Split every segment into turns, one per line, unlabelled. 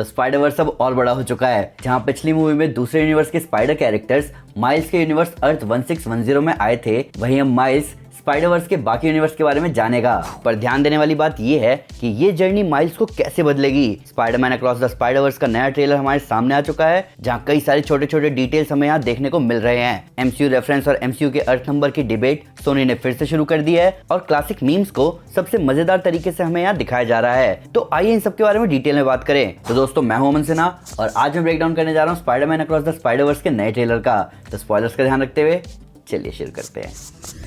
तो स्पाइडरवर्स अब और बड़ा हो चुका है। जहां पिछली मूवी में दूसरे यूनिवर्स के स्पाइडर कैरेक्टर्स माइल्स के यूनिवर्स अर्थ 1610 में आए थे, वहीं अब माइल्स स्पाइडरवर्स के बाकी यूनिवर्स के बारे में जानेगा। पर ध्यान देने वाली बात यह है कि ये जर्नी माइल्स को कैसे बदलेगी। स्पाइडरमैन अक्रॉस द स्पाइडरवर्स का नया ट्रेलर हमारे सामने आ चुका है, जहां कई सारे छोटे छोटे डिटेल्स हमें यहाँ देखने को मिल रहे हैं। एमसीयू रेफरेंस और एमसीयू के अर्थ नंबर की डिबेट सोनी ने फिर से शुरू कर दी है और क्लासिक मीम्स को सबसे मजेदार तरीके से हमें यहाँ दिखाया जा रहा है। तो आइए इन सब के बारे में डिटेल में बात करें। तो दोस्तों, मैं हूं अमन सिन्हा और आज मैं ब्रेक डाउन करने जा रहा हूँ स्पाइडरमैन अक्रॉस द स्पाइडरवर्स के नए ट्रेलर का। तो स्पॉयलर्स का ध्यान रखते हुए चलिए शुरू करते हैं।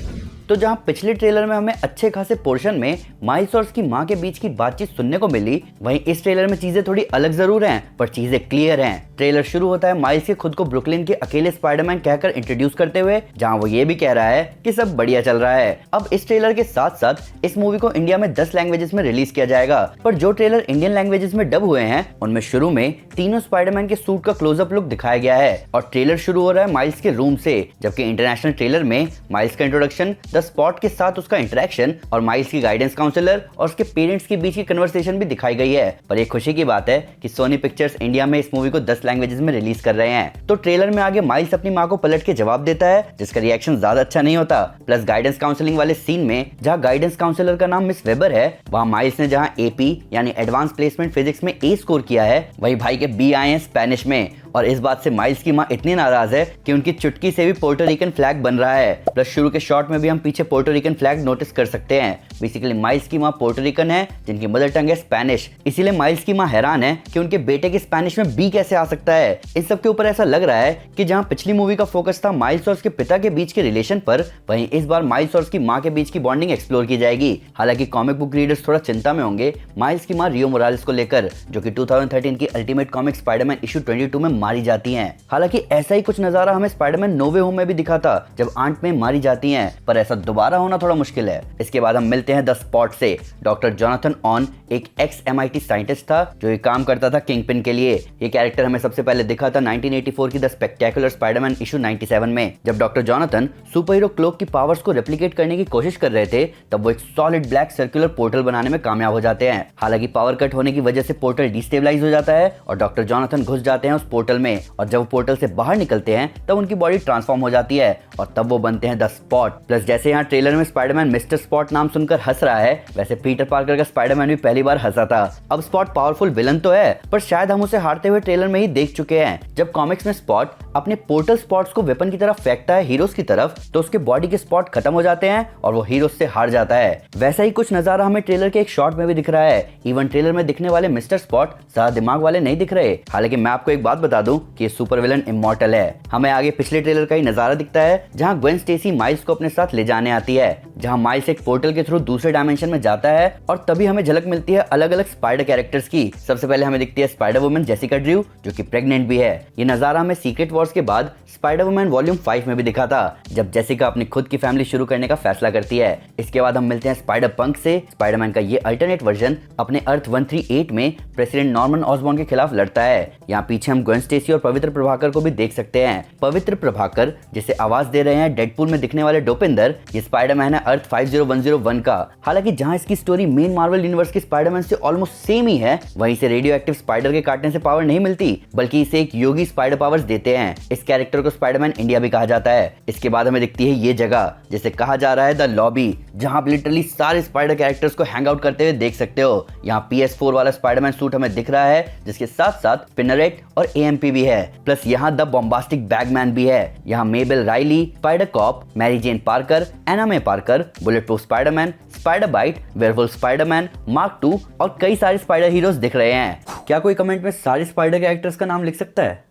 तो जहां पिछले ट्रेलर में हमें अच्छे खासे पोर्शन में माइल्स और उसकी मां के बीच की बातचीत सुनने को मिली, वहीं इस ट्रेलर में चीजें थोड़ी अलग जरूर हैं, पर चीजें क्लियर हैं। ट्रेलर शुरू होता है माइल्स के खुद को ब्रुकलिन के अकेले स्पाइडरमैन कहकर इंट्रोड्यूस करते हुए, जहां वो ये भी कह रहा है कि सब बढ़िया चल रहा है। अब इस ट्रेलर के साथ साथ इस मूवी को इंडिया में 10 लैंग्वेजेस में रिलीज किया जाएगा, पर जो ट्रेलर इंडियन लैंग्वेजेस में डब हुए हैं उनमें शुरू में तीनों स्पाइडरमैन के सूट का क्लोजअप लुक दिखाया गया है और ट्रेलर शुरू हो रहा है माइल्स के रूम से, जबकि इंटरनेशनल ट्रेलर में माइल्स का इंट्रोडक्शन, द स्पॉट के साथ उसका इंटरेक्शन और माइल्स की गाइडेंस काउंसलर और उसके पेरेंट्स के बीच की कन्वर्सेशन भी दिखाई गई है। पर एक खुशी की बात है कि सोनी पिक्चर्स इंडिया में इस मूवी को 10 लैंग्वेजेस में रिलीज कर रहे हैं। तो ट्रेलर में आगे माइल्स अपनी मां को पलट के जवाब देता है, जिसका रिएक्शन ज्यादा अच्छा नहीं होता। प्लस गाइडेंस काउंसलिंग वाले सीन में जहां गाइडेंस काउंसलर का नाम मिस वेबर है, वहां माइल्स ने जहां एपी यानी एडवांस प्लेसमेंट फिजिक्स में ए स्कोर किया है, वही भाई के बी आए हैं स्पेनिश में। और इस बात से माइल्स की मां इतनी नाराज है कि उनकी चुटकी से भी पोर्टो रिकन फ्लैग बन रहा है। प्लस शुरू के शॉट में भी हम पीछे पोर्टो रिकन फ्लैग नोटिस कर सकते हैं। बेसिकली माइल्स की मां पोर्टो रिकन है, जिनकी मदर टंग है स्पेनिश, इसीलिए माइल्स की मां हैरान है कि उनके बेटे के स्पेनिश में बी कैसे आ सकता है। इन सब के ऊपर ऐसा लग रहा है कि जहां पिछली मूवी का फोकस था माइल्स और उसके पिता के बीच के रिलेशन पर, वहीं इस बार माइल्स और उसकी मां के बीच की बॉन्डिंग एक्सप्लोर की जाएगी। हालांकि कॉमिक बुक रीडर्स थोड़ा चिंता में होंगे माइल्स की मां रियो मोरालेस को लेकर, जो कि 2013 की अल्टीमेट कॉमिक स्पाइडरमैन इशू 22 में मारी जाती हैं। हालांकि ऐसा ही कुछ नजारा हमें स्पाइडरमैन नो वे होम में भी दिखा था, जब आंट में मारी जाती हैं, पर ऐसा दोबारा होना थोड़ा मुश्किल है। इसके बाद हम मिलते हैं द स्पॉट से। डॉक्टर जोनाथन ऑन एक एक्स MIT साइंटिस्ट था जो ये काम करता था किंगपिन के लिए। ये कैरेक्टर हमें सबसे पहले दिखा था 1984 की द स्पेक्टेकुलर स्पाइडरमैन इशू 97 में, जब doctor Jonathan super hero cloak की पावर्स को रेप्लिकेट करने की कोशिश कर रहे थे। तब वो एक सॉलिड ब्लैक सर्कुलर पोर्टल बनाने में कामयाब हो जाते हैं। हालांकि पावर कट होने की वजह से पोर्टल डिस्टेबलाइज हो जाता है और डॉक्टर जोनाथन घुस जाते हैं उस पोर्टल में, और जब वो पोर्टल से बाहर निकलते हैं तब उनकी बॉडी ट्रांसफॉर्म हो जाती है और तब वो बनते हैं द स्पॉट। प्लस जैसे यहाँ ट्रेलर में स्पाइडरमैन मिस्टर स्पॉट नाम सुनकर हंस रहा है, वैसे पीटर पार्कर का स्पाइडरमैन भी पहली बार हंसा था। अब स्पॉट पावरफुल विलन तो है, पर शायद हम उसे हारते हुए ट्रेलर में ही देख चुके हैं। जब कॉमिक्स में स्पॉट अपने पोर्टल स्पॉट्स को वेपन की तरफ फेंकता है हीरोज की तरफ, तो उसके बॉडी के स्पॉट खत्म हो जाते हैं और वो हीरोज से हार जाता है। वैसा ही कुछ नजारा हमें ट्रेलर के एक शॉट में भी दिख रहा है। इवन ट्रेलर में दिखने वाले मिस्टर स्पॉट ज्यादा दिमाग वाले नहीं दिख रहे। हालांकि मैं आपको एक बात बता दूं कि ये सुपर विलन इमॉर्टल है। हमें आगे पिछले ट्रेलर का ही नजारा दिखता है, जहां ग्वेन स्टेसी माइल्स को अपने साथ ले जाने आती है, जहां माइल्स एक पोर्टल के थ्रू दूसरे डायमेंशन में जाता है और तभी हमें झलक मिलती है अलग अलग स्पाइडर कैरेक्टर्स की। सबसे पहले हमें दिखती है स्पाइडर वुमन जेसिका ड्रू, जो कि प्रेग्नेंट भी है। ये नजारा हमें सीक्रेट वॉर्स के बाद स्पाइडर वुमन वॉल्यूम 5 में भी दिखा था, जब जेसिका अपनी खुद की फैमिली शुरू करने का फैसला करती है। इसके बाद हम मिलते हैं स्पाइडर पंक से। स्पाइडरमैन का ये अल्टरनेट वर्जन अपने अर्थ 138 में प्रेसिडेंट नॉर्मन ऑसबॉर्न के खिलाफ लड़ता है। यहाँ पीछे हम ग्वेन स्टेसी और पवित्र प्रभाकर को भी देख सकते हैं। पवित्र प्रभाकर जिसे आवाज दे रहे हैं डेडपूल में दिखने वाले डोपिंदर, ये स्पाइडरमैन है अर्थ 50101 का। हालांकि जहां इसकी स्टोरी मेन मार्वल यूनिवर्स के स्पाइडरमैन से ऑलमोस्ट सेम ही है, वहीं से रेडियो एक्टिव स्पाइडर के काटने से पावर नहीं मिलती, बल्कि इसे एक योगी स्पाइडर पावर्स देते हैं। इस कैरेक्टर को स्पाइडरमैन इंडिया भी कहा जाता है। इसके बाद हमें दिखती है ये जगह जिसे कहा जा रहा है द लॉबी, जहां आप लिटरली सारे स्पाइडर कैरेक्टर्स को हैंग आउट करते हुए देख सकते हो। यहाँ PS4 वाला स्पाइडरमैन सूट हमें दिख रहा है, जिसके साथ साथ स्पिनरेट और AMP भी है। प्लस यहाँ द बॉम्बास्टिक बैगमैन भी है। यहाँ Mabel Riley, spider cop, Mary Jane Parker, Anna May Parker, bulletproof Spiderman, spider bite, werewolf Spiderman, Mark 2 और कई सारे स्पाइडर हीरोज दिख रहे हैं। क्या कोई कमेंट में सारे स्पाइडर कैरेक्टर्स का नाम लिख सकता है?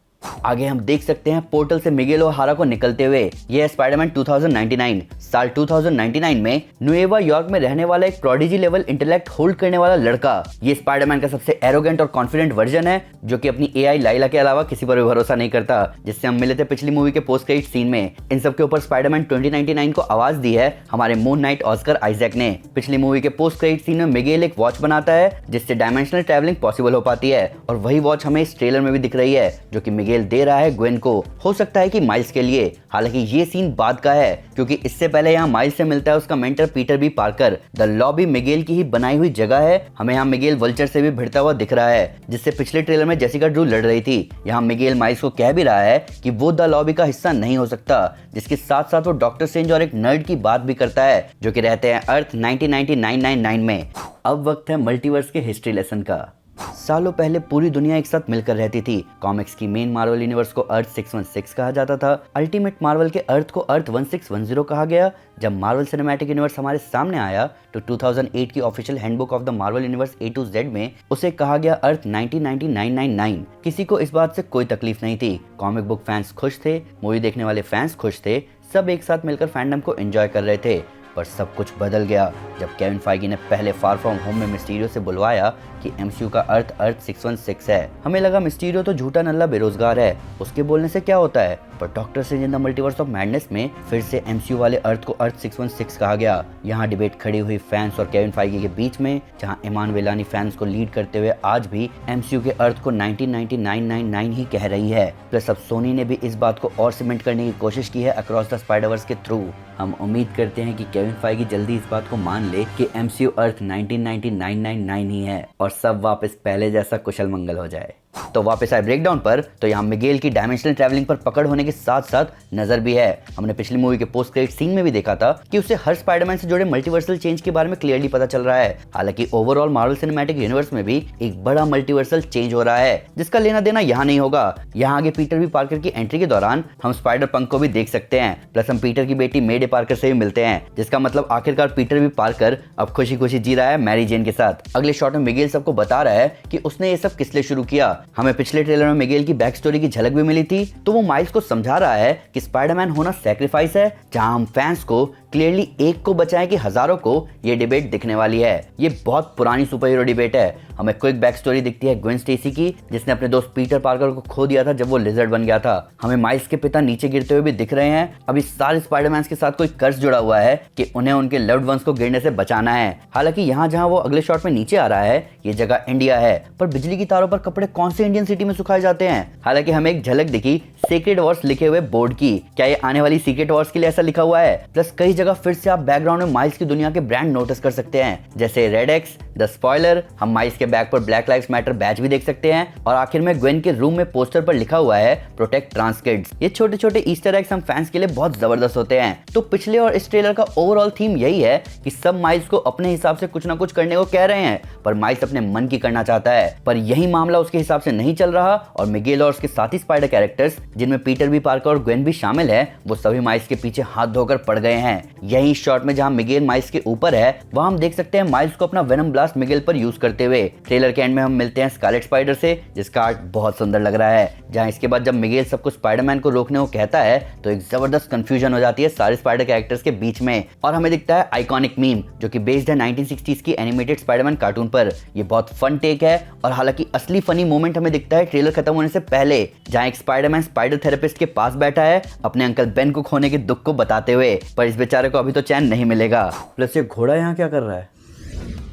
आगे हम देख सकते हैं पोर्टल से मिगेल ओहारा को निकलते हुए। यह है स्पाइडरमैन 2099। साल 2099 में न्यूएवा यॉर्क में रहने वाला एक प्रोडिजी लेवल इंटेलेक्ट होल्ड करने वाला लड़का। ये स्पाइडरमैन का सबसे एरोगेंट और कॉन्फिडेंट वर्जन है, जो कि अपनी AI लाइला के अलावा किसी पर भी भरोसा नहीं करता, जिससे हम मिले थे पिछली मूवी के पोस्ट क्रेडिट सीन में। इन सब के ऊपर स्पाइडरमैन 2099 को आवाज दी है हमारे मून नाइट ऑस्कर आइजैक ने। पिछली मूवी के पोस्ट क्रेडिट सीन में मिगेल एक वॉच बनाता है, जिससे डायमेंशनल ट्रैवलिंग पॉसिबल हो पाती है, और वही वॉच हमें इस ट्रेलर में भी दिख रही है, जो कि मिगेल दे रहा है ग्वेन को, हो सकता है कि माइल्स के लिए। हालांकि ये सीन बाद का है, क्योंकि इससे पहले यहाँ माइल्स से मिलता है उसका mentor Peter B Parker. The lobby Miguel की ही बनाई हुई जगह है। हमें यहाँ मिगेल वल्चर से भी भिड़ता हुआ दिख रहा है, जिससे पिछले ट्रेलर में जेसिका ड्रू लड़ रही थी। यहाँ मिगेल माइल्स को कह भी रहा है कि वो द लॉबी का हिस्सा नहीं हो सकता, जिसके साथ साथ वो डॉक्टर स्ट्रेंज और एक नर्ड की बात भी करता है जो कि रहते हैं अर्थ 1999 में। अब वक्त है मल्टीवर्स के हिस्ट्री लेसन का। सालों पहले पूरी दुनिया एक साथ मिलकर रहती थी। कॉमिक्स की मेन मार्वल यूनिवर्स को अर्थ 616 कहा जाता था। अल्टीमेट मार्वल के अर्थ को अर्थ 1610 कहा गया। जब मार्वल सिनेमैटिक यूनिवर्स हमारे सामने आया तो 2008 की official handbook of the Marvel universe A to Z में उसे कहा गया अर्थ 1999। किसी को इस बात से कोई तकलीफ नहीं थी। कॉमिक बुक फैंस खुश थे, मूवी देखने वाले फैंस खुश थे, सब एक साथ मिलकर फैंडम को एंजॉय कर रहे थे। पर सब कुछ बदल गया जब केविन फाइगी ने पहले फार फ्रॉम होम में मिस्टीरियो से बुलवाया कि MCU का अर्थ 616 है। हमें लगा मिस्टीरियो तो झूठा नल्ला बेरोजगार है, उसके बोलने से क्या होता है। पर doctor strange in the multiverse of madness में फिर से MCU वाले अर्थ को अर्थ 616 कहा गया। यहाँ डिबेट खड़ी हुई फैंस और केविन फाइगी के बीच में, जहाँ इमान वेलानी फैंस को लीड करते हुए आज भी MCU के अर्थ को 1999 ही कह रही है। प्लस अब सोनी ने भी इस बात को और सीमेंट करने की कोशिश की है अक्रॉस द स्पाइडरवर्स के थ्रू। हम उम्मीद करते हैं कि केविन फाइगी जल्दी इस बात को मान ले कि MCU अर्थ 1999 ही है और सब वापस पहले जैसा कुशल मंगल हो जाए। तो वापस आए ब्रेकडाउन पर, तो यहाँ मिगेल की डायमेंशनल ट्रैवलिंग पर पकड़ होने के साथ साथ नजर भी है। हमने पिछली मूवी के पोस्ट क्रेडिट सीन में भी देखा था कि उसे हर स्पाइडरमैन से जुड़े मल्टीवर्सल चेंज के बारे में क्लियरली पता चल रहा है। हालांकि ओवरऑल मार्वल सिनेमैटिक यूनिवर्स में भी एक बड़ा मल्टीवर्सल चेंज हो रहा है, जिसका लेना देना यहाँ नहीं होगा। यहाँ आगे पीटर बी पार्कर की एंट्री के दौरान हम स्पाइडर पंक को भी देख सकते हैं। प्लस हम पीटर की बेटी मे डे पार्कर से भी मिलते हैं, जिसका मतलब आखिरकार पीटर बी पार्कर अब खुशी खुशी जी रहा है मैरी जेन के साथ। अगले शॉट में मिगेल सबको बता रहा है कि उसने ये सब किस लिए शुरू किया। हमें पिछले ट्रेलर में मिगेल की बैक स्टोरी की झलक भी मिली थी, तो वो माइल्स को समझा रहा है कि स्पाइडरमैन होना सैक्रिफाइस है, जहां हम फैंस को क्लियरली एक को बचाएं कि हजारों को ये डिबेट दिखने वाली है। ये बहुत पुरानी सुपर हीरो डिबेट है। हमें क्विक बैक स्टोरी दिखती है ग्वेन स्टेसी की, जिसने अपने दोस्त पीटर पार्कर को खो दिया था जब वो लिजर्ड बन गया था। हमें माइल्स के पिता नीचे गिरते हुए भी दिख रहे हैं। अब इस सारे स्पाइडरमैन के साथ कोई कर्ज जुड़ा हुआ है कि उन्हें उनके लव्ड वंस को गिरने से बचाना है। हालांकि यहाँ जहाँ वो अगले शॉट में नीचे आ रहा है, ये जगह इंडिया है, पर बिजली की तारों पर कपड़े कौन से इंडियन सिटी में सुखाए जाते हैं। हालांकि हमें एक झलक दिखी सीक्रेट वॉर्स लिखे हुए बोर्ड की। क्या ये आने वाली सीक्रेट वॉर्स के लिए ऐसा लिखा हुआ है? प्लस कई जगह फिर से आप बैकग्राउंड में माइल्स की दुनिया के ब्रांड नोटिस कर सकते हैं, जैसे रेड एक्स, द स्पॉइलर। हम माइल्स के बैग पर ब्लैक लाइव्स मैटर बैच भी देख सकते हैं, और आखिर में ग्वेन के रूम में पोस्टर पर लिखा हुआ है प्रोटेक्ट ट्रांस किड्स। ये छोटे छोटे ईस्टर एग्स हम फैंस के लिए बहुत जबरदस्त होते हैं। तो पिछले और इस ट्रेलर का ओवरऑल थीम यही है कि सब माइल्स को अपने हिसाब से कुछ ना कुछ करने को कह रहे हैं, पर माइल्स अपने मन की करना चाहता है। पर यही मामला उसके हिसाब से नहीं चल रहा, और मिगेल और उसके साथी स्पाइडर कैरेक्टर्स, जिनमें पीटर बी पार्कर और ग्वेन भी शामिल है, वो सभी माइल्स के पीछे हाथ धोकर पड़ गए हैं। यही शॉट में जहां मिगेल माइल्स के ऊपर है, वहां हम देख सकते हैं माइल्स को अपना वेनम ब्लास्ट मिगेल पर यूज करते हुए। ट्रेलर के एंड में हम मिलते हैं स्कारलेट स्पाइडर से, जिसका आर्ट बहुत सुंदर लग रहा है। जहां इसके बाद जब मिगेल सबको स्पाइडरमैन को रोकने को कहता है, तो एक जबरदस्त कंफ्यूजन हो जाती है सारे स्पाइडर कैरेक्टर्स के बीच में, और हमें दिखता है आइकॉनिक मीम, जो कि बेस्ड है 1960s की एनिमेटेड स्पाइडरमैन कार्टून पर। ये बहुत फन टेक है, और हालांकि असली फनी मोमेंट हमें दिखता है ट्रेलर खत्म होने से पहले, जहां एक स्पाइडरमैन स्पाइडर थेरेपिस्ट के पास बैठा है अपने अंकल बेन को खोने के दुख को बताते हुए, पर इस बेचारे को अभी तो चैन नहीं मिलेगा। प्लस ये घोड़ा यहाँ क्या कर रहा है?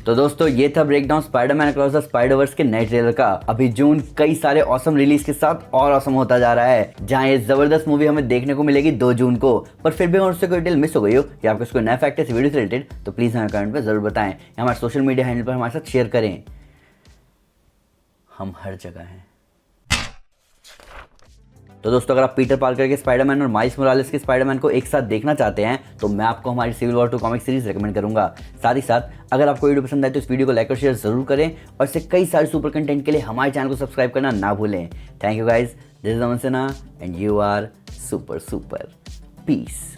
तो दोस्तों ये था breakdown Spiderman across the Spider-Verse के नए ट्रेलर का। अभी जून कई सारे ऑसम रिलीज के साथ और ऑसम होता जा रहा है, जहां ये जबरदस्त मूवी हमें देखने को मिलेगी 2 जून को। पर फिर भी अगर उससे कोई डिटेल मिस हो गई हो या आपको कोई नया फैक्ट है इस वीडियो से रिलेटेड, तो प्लीज हमें कमेंट में जरूर बताएं या हमारे सोशल मीडिया हैंडल पर हमारे साथ शेयर करें। हम हर जगह हैं। तो दोस्तों अगर आप पीटर पार्कर के स्पाइडरमैन और माइल्स मोरालेस के स्पाइडरमैन को एक साथ देखना चाहते हैं, तो मैं आपको हमारी civil war 2 comic series recommend करूंगा। साथ ही साथ अगर आपको वीडियो पसंद आए तो इस वीडियो को लाइक और शेयर जरूर करें, और इससे कई सारे सुपर कंटेंट के लिए हमारे चैनल को सब्सक्राइब करना ना भूलें। Thank you guys, this is Aman Sinha and you are super. Piece.